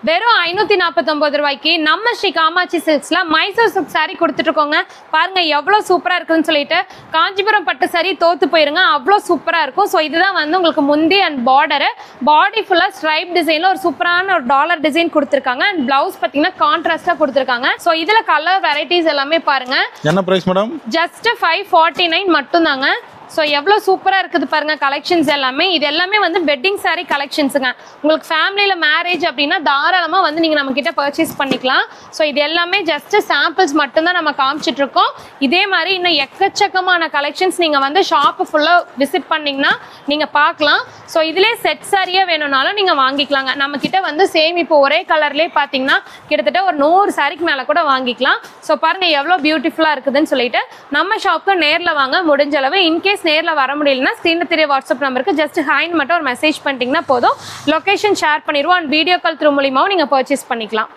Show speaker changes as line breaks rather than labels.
வெறும் 549 ரூபாய்க்கு நம்ம ஸ்ரீ காமாட்சி சில்க்ஸ்ல மைசூர் சில்க் சாரி கொடுத்துட்டு இருக்கோங்க. பாருங்க எவ்வளவு சூப்பரா இருக்குன்னு சொல்லிட்டு. காஞ்சிபுரம் பட்டு சாரி தோத்து போயிருங்க, அவ்வளோ சூப்பரா இருக்கும். ஸோ இதுதான் வந்து உங்களுக்கு முந்தி அண்ட் பார்டரு. பாடி ஃபுல்லா ஸ்ட்ரைப் டிசைன்ல ஒரு சூப்பரான ஒரு டாலர் டிசைன் கொடுத்துருக்காங்க. அண்ட் பிளவுஸ் பார்த்தீங்கன்னா கான்ட்ராஸ்டா கொடுத்துருக்காங்க. ஸோ இதுல கலர் வெரைட்டிஸ் எல்லாமே பாருங்க.
என்ன பிரைஸ் மேடம்?
ஜஸ்ட் 549 மட்டும் தாங்க. ஸோ எவ்வளோ சூப்பராக இருக்குது பாருங்கள் கலெக்ஷன்ஸ் எல்லாமே. இது எல்லாமே வந்து வெட்டிங் சாரீ கலெக்ஷன்ஸுங்க. உங்களுக்கு ஃபேமிலியில் மேரேஜ் அப்படின்னா தாராளமாக வந்து நீங்கள் நம்மக்கிட்ட பர்ச்சேஸ் பண்ணிக்கலாம். ஸோ இது எல்லாமே ஜஸ்ட்டு சாம்பிள்ஸ் மட்டும்தான் நம்ம காமிச்சிட்ருக்கோம். இதே மாதிரி இன்னும் எக்கச்சக்கமான கலெக்ஷன்ஸ் நீங்கள் வந்து ஷாப்பு ஃபுல்லாக விசிட் பண்ணிங்கன்னா நீங்கள் பார்க்கலாம். ஸோ இதிலே செட் சாரியாக வேணும்னாலும் நீங்கள் வாங்கிக்கலாங்க. நம்மக்கிட்ட வந்து சேம் இப்போ ஒரே கலர்லேயே பார்த்தீங்கன்னா கிட்டத்தட்ட ஒரு 100 சாரிக்கு மேலே கூட வாங்கிக்கலாம். ஸோ பாருங்கள் எவ்வளோ பியூட்டிஃபுல்லாக இருக்குதுன்னு சொல்லிட்டு. நம்ம ஷாப்புக்கு நேரில் வாங்க முடிஞ்ச அளவு. இன்கேஸ் நேரில் வர முடியலன்னா ஸ்க்ரீனில் தெரிய வாட்ஸ்அப் நம்பருக்கு ஜஸ்ட் ஹாய்னு மட்டும் ஒரு மெசேஜ் பண்ணிட்டீங்கன்னா போதும். லொக்கேஷன் ஷேர் பண்ணிடுவோம். அண்ட் வீடியோ கால் த்ரூ மூலியமாகவும் நீங்கள் பர்ச்சேஸ் பண்ணிக்கலாம்.